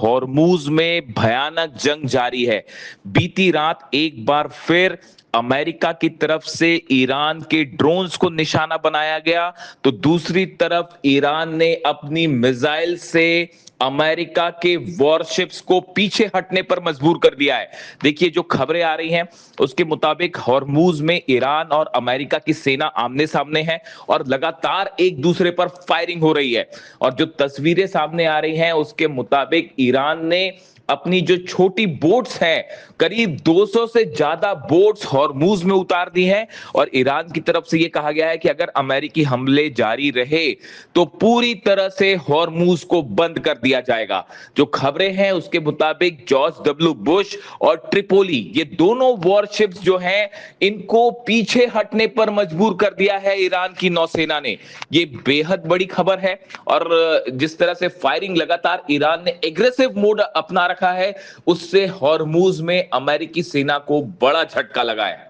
Hormuz में भयानक जंग जारी है। बीती रात एक बार फिर अमेरिका की तरफ से ईरान के ड्रोन्स को निशाना बनाया गया, तो दूसरी तरफ ईरान ने अपनी मिसाइल से अमेरिका के वॉरशिप्स को पीछे हटने पर मजबूर कर दिया है। देखिए, जो खबरें आ रही हैं उसके मुताबिक हॉर्मूज में ईरान और अमेरिका की सेना आमने सामने है और लगातार एक दूसरे पर फायरिंग हो रही है। और जो तस्वीरें सामने आ रही हैं उसके मुताबिक ईरान ने अपनी जो छोटी बोट्स हैं, करीब 200 से ज्यादा बोट्स हॉर्मूज में उतार दी हैं। और ईरान की तरफ से यह कहा गया है कि अगर अमेरिकी हमले जारी रहे तो पूरी तरह से हॉर्मूज को बंद कर दिया जाएगा। जो खबरें हैं उसके मुताबिक जॉर्ज डब्ल्यू बुश और ट्रिपोली, ये दोनों वॉरशिप्स जो हैं, इनको पीछे हटने पर मजबूर कर दिया है ईरान की नौसेना ने। ये बेहद बड़ी खबर है। और जिस तरह से फायरिंग लगातार ईरान ने एग्रेसिव मोड अपना रखा है, उससे हॉर्मूज में अमेरिकी सेना को बड़ा झटका लगा है।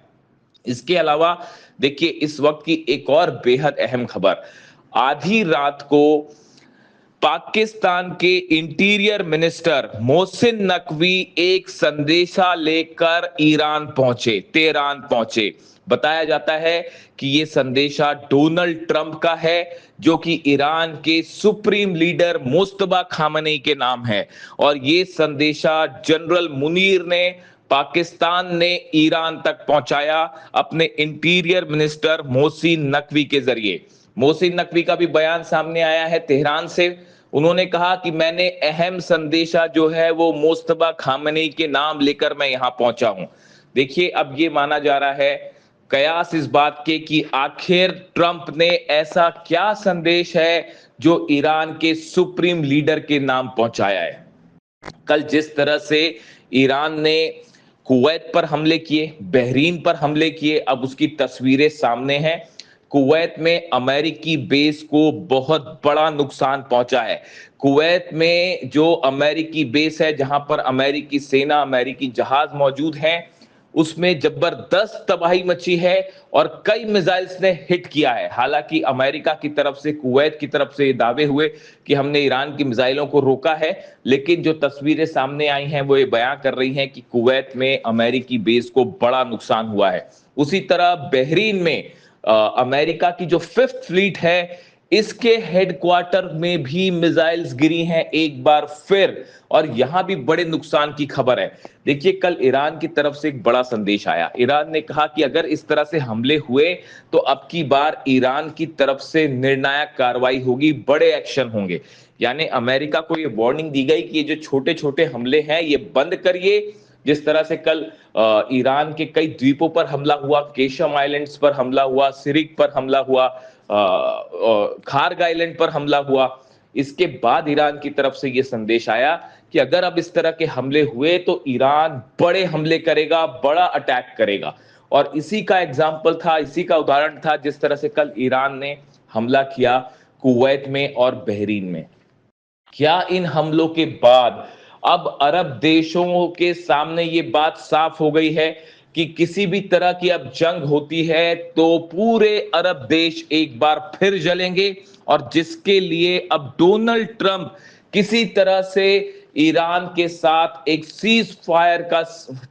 इसके अलावा देखिए, इस वक्त की एक और बेहद अहम खबर, आधी रात को पाकिस्तान के इंटीरियर मिनिस्टर मोहसिन नकवी एक संदेशा लेकर ईरान पहुंचे, तेहरान पहुंचे। बताया जाता है कि यह संदेशा डोनाल्ड ट्रंप का है, जो कि ईरान के सुप्रीम लीडर मुस्तबा खामेनी के नाम है। और यह संदेशा जनरल मुनीर ने, पाकिस्तान ने ईरान तक पहुंचाया अपने इंटीरियर मिनिस्टर मोहसिन नकवी के जरिए। मोहसिन नकवी का भी बयान सामने आया है तेहरान से। उन्होंने कहा कि मैंने अहम संदेशा जो है वो मुस्तबा खामेनी के नाम लेकर मैं यहां पहुंचा हूं। देखिए, अब ये माना जा रहा है, कयास इस बात के कि आखिर ट्रंप ने ऐसा क्या संदेश है जो ईरान के सुप्रीम लीडर के नाम पहुंचाया है। कल जिस तरह से ईरान ने कुवैत पर हमले किए, बहरीन पर हमले किए, अब उसकी तस्वीरें सामने हैं। कुवैत में अमेरिकी बेस को बहुत बड़ा नुकसान पहुंचा है। कुवैत में जो अमेरिकी बेस है, जहां पर अमेरिकी सेना, अमेरिकी जहाज मौजूद हैं, उसमें जबरदस्त तबाही मची है और कई मिसाइल्स ने हिट किया है। हालांकि अमेरिका की तरफ से, कुवैत की तरफ से ये दावे हुए कि हमने ईरान की मिसाइलों को रोका है, लेकिन जो तस्वीरें सामने आई हैं वो ये बयां कर रही हैं कि कुवैत में अमेरिकी बेस को बड़ा नुकसान हुआ है। उसी तरह बहरीन में अमेरिका की जो 5th फ्लीट है, इसके हेडक्वार्टर में भी मिसाइल्स गिरी हैं एक बार फिर, और यहां भी बड़े नुकसान की खबर है। देखिए, कल ईरान की तरफ से एक बड़ा संदेश आया। ईरान ने कहा कि अगर इस तरह से हमले हुए तो अब की बार ईरान की तरफ से निर्णायक कार्रवाई होगी, बड़े एक्शन होंगे। यानी अमेरिका को ये वार्निंग दी गई कि ये जो छोटे छोटे हमले हैं ये बंद करिए। जिस तरह से कल ईरान के कई द्वीपों पर हमला हुआ, केशम आइलैंड्स पर हमला हुआ, सिरिक पर हमला हुआ, खार्ग आइलैंड पर हमला हुआ, इसके बाद ईरान की तरफ से यह संदेश आया कि अगर अब इस तरह के हमले हुए तो ईरान बड़े हमले करेगा, बड़ा अटैक करेगा। और इसी का एग्जाम्पल था, इसी का उदाहरण था जिस तरह से कल ईरान ने हमला किया कुवैत में और बहरीन में। क्या इन हमलों के बाद अब अरब देशों के सामने ये बात साफ हो गई है कि किसी भी तरह की अब जंग होती है तो पूरे अरब देश एक बार फिर जलेंगे, और जिसके लिए अब डोनाल्ड ट्रंप किसी तरह से ईरान के साथ एक सीज फायर का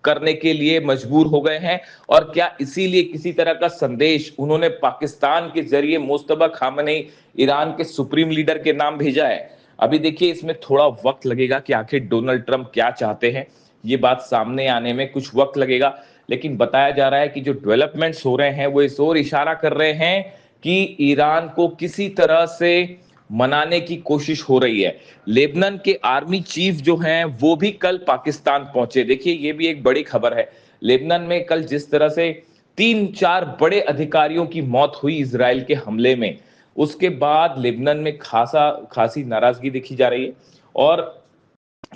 करने के लिए मजबूर हो गए हैं। और क्या इसीलिए किसी तरह का संदेश उन्होंने पाकिस्तान के जरिए मुस्तबा खामेनी, ईरान के सुप्रीम लीडर के नाम भेजा है। अभी देखिए, इसमें थोड़ा वक्त लगेगा कि आखिर डोनाल्ड ट्रंप क्या चाहते हैं, ये बात सामने आने में कुछ वक्त लगेगा। लेकिन बताया जा रहा है कि जो डेवलपमेंट्स हो रहे हैं वो इस ओर इशारा कर रहे हैं कि ईरान को किसी तरह से मनाने की कोशिश हो रही है। लेबनान के आर्मी चीफ जो हैं वो भी कल पाकिस्तान पहुंचे। देखिए, ये भी एक बड़ी खबर है। लेबनान में कल जिस तरह से 3-4 बड़े अधिकारियों की मौत हुई इजराइल के हमले में, उसके बाद लेबनान में खासी नाराजगी देखी जा रही है। और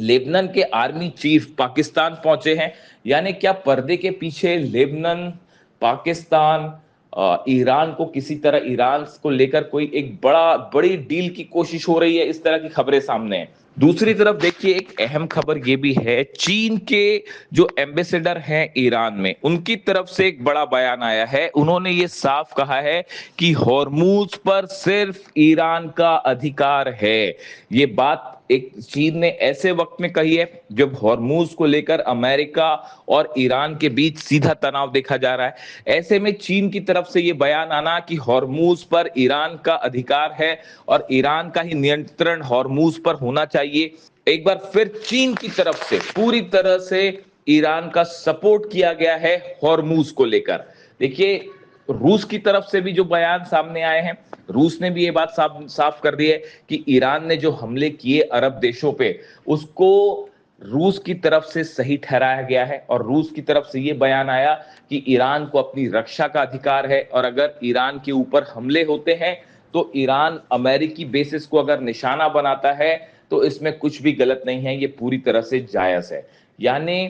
लेबनान के आर्मी चीफ पाकिस्तान पहुंचे हैं। यानी क्या पर्दे के पीछे लेबनान, पाकिस्तान, ईरान को किसी तरह, ईरान को लेकर कोई एक बड़ी डील की कोशिश हो रही है, इस तरह की खबरें सामने हैं। दूसरी तरफ देखिए, एक अहम खबर ये भी है, चीन के जो एम्बेसडर हैं ईरान में, उनकी तरफ से एक बड़ा बयान आया है। उन्होंने ये साफ कहा है कि हॉर्मूज पर सिर्फ ईरान का अधिकार है। ये बात एक चीन ने ऐसे वक्त में कही है जब हॉर्मूज को लेकर अमेरिका और ईरान के बीच सीधा तनाव देखा जा रहा है। ऐसे में चीन की तरफ से यह बयान आना कि हॉर्मूज पर ईरान का अधिकार है और ईरान का ही नियंत्रण हॉर्मूज पर होना चाहिए, एक बार फिर चीन की तरफ से पूरी तरह से ईरान का सपोर्ट किया गया है हॉर्मूज को लेकर। देखिए, रूस की तरफ से भी जो बयान सामने आए हैं, रूस ने भी ये बात साफ कर दी है कि ईरान ने जो हमले किए अरब देशों पे, उसको रूस की तरफ से सही ठहराया गया है और रूस की तरफ से ये बयान आया कि ईरान को अपनी रक्षा का अधिकार है और अगर ईरान के ऊपर हमले होते हैं तो ईरान अमेरिकी बेसिस को अगर निशाना बनाता है तो इसमें कुछ भी गलत नहीं है, ये पूरी तरह से जायज है। यानी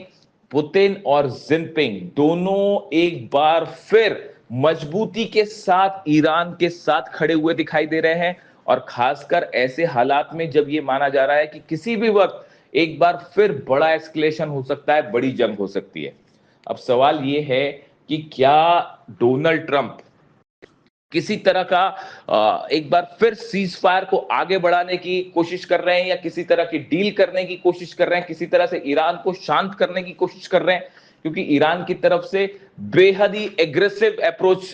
पुतिन और जिनपिंग दोनों एक बार फिर मजबूती के साथ ईरान के साथ खड़े हुए दिखाई दे रहे हैं और खासकर ऐसे हालात में जब ये माना जा रहा है कि किसी भी वक्त एक बार फिर बड़ा एस्केलेशन हो सकता है, बड़ी जंग हो सकती है। अब सवाल ये है कि क्या डोनाल्ड ट्रंप किसी तरह का एक बार फिर सीज फायर को आगे बढ़ाने की कोशिश कर रहे हैं या किसी तरह की डील करने की कोशिश कर रहे हैं, किसी तरह से ईरान को शांत करने की कोशिश कर रहे हैं, क्योंकि ईरान की तरफ से बेहद ही एग्रेसिव अप्रोच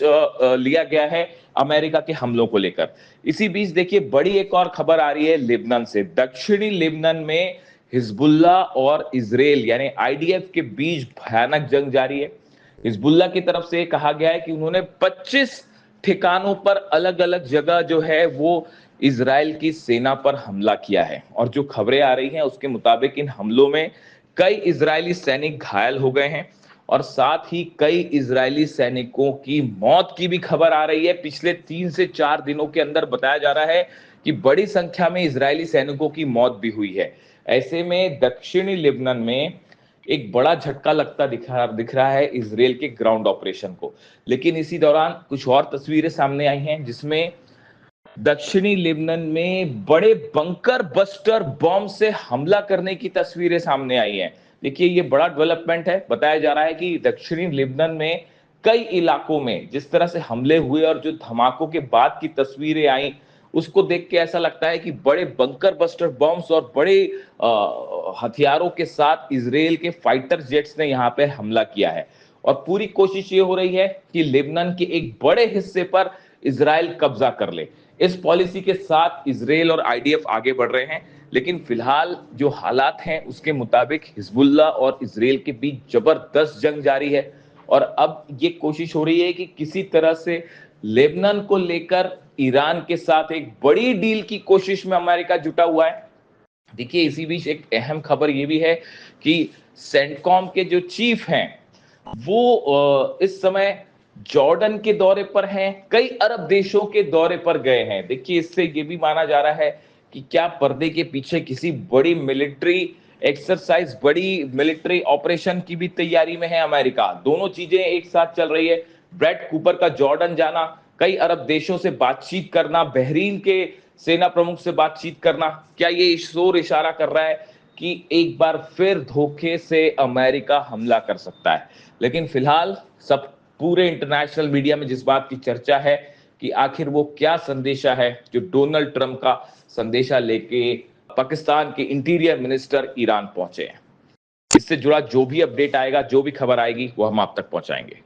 लिया गया है अमेरिका के हमलों को लेकर। इसी बीच देखिए, बड़ी एक और खबर आ रही है लेबनान से। दक्षिणी लेबनान में हिजबुल्ला और इजराइल यानी आईडीएफ के बीच भयानक जंग जारी है। हिजबुल्ला की तरफ से कहा गया है कि उन्होंने 25 ठिकानों पर अलग अलग जगह जो है वो इजराइल की सेना पर हमला किया है और जो खबरें आ रही हैं उसके मुताबिक इन हमलों में कई इजरायली सैनिक घायल हो गए हैं और साथ ही कई इजरायली सैनिकों की मौत की भी खबर आ रही है। पिछले 3 से 4 दिनों के अंदर बताया जा रहा है कि बड़ी संख्या में इजरायली सैनिकों की मौत भी हुई है। ऐसे में दक्षिणी लेबनान में एक बड़ा झटका लगता दिख रहा है इजराइल के ग्राउंड ऑपरेशन को। लेकिन इसी दौरान कुछ और तस्वीरें सामने आई हैं जिसमें दक्षिणी लेबनान में बड़े बंकर बस्टर बॉम्ब से हमला करने की तस्वीरें सामने आई हैं। देखिए, ये बड़ा डेवलपमेंट है। बताया जा रहा है कि दक्षिणी लेबनान में कई इलाकों में जिस तरह से हमले हुए और जो धमाकों के बाद की तस्वीरें आई, उसको देख के ऐसा लगता है कि बड़े बंकर बस्टर बॉम्ब्स और बड़े हथियारों के साथ इजराइल के फाइटर जेट्स ने यहाँ पे हमला किया है और पूरी कोशिश ये हो रही है कि लेबनान के एक बड़े हिस्से पर इजराइल कब्जा कर ले। इस पॉलिसी के साथ इजराइल और आईडीएफ आगे बढ़ रहे हैं, लेकिन फिलहाल जो हालात हैं उसके मुताबिक हिजबुल्ला और इजराइल के बीच जबरदस्त जंग जारी है और अब ये कोशिश हो रही है कि किसी तरह से लेबनान को लेकर ईरान के साथ एक बड़ी डील की कोशिश में अमेरिका जुटा हुआ है। देखिए, इसी बीच एक अहम खबर ये भी है कि सेंटकॉम के जो चीफ हैं वो इस समय जॉर्डन के दौरे पर हैं, कई अरब देशों के दौरे पर गए हैं। देखिए, इससे ये भी माना जा रहा है कि क्या पर्दे के पीछे किसी बड़ी मिलिट्री एक्सरसाइज, बड़ी मिलिट्री ऑपरेशन की भी तैयारी में है अमेरिका। दोनों चीजें एक साथ चल रही है। ब्रैड कूपर का जॉर्डन जाना, कई अरब देशों से बातचीत करना, बहरीन के सेना प्रमुख से बातचीत करना, क्या ये शोर इशारा कर रहा है कि एक बार फिर धोखे से अमेरिका हमला कर सकता है। लेकिन फिलहाल सब पूरे इंटरनेशनल मीडिया में जिस बात की चर्चा है कि आखिर वो क्या संदेशा है जो डोनाल्ड ट्रंप का संदेशा लेके पाकिस्तान के इंटीरियर मिनिस्टर ईरान पहुंचे हैं। इससे जुड़ा जो भी अपडेट आएगा, जो भी खबर आएगी, वो हम आप तक पहुंचाएंगे।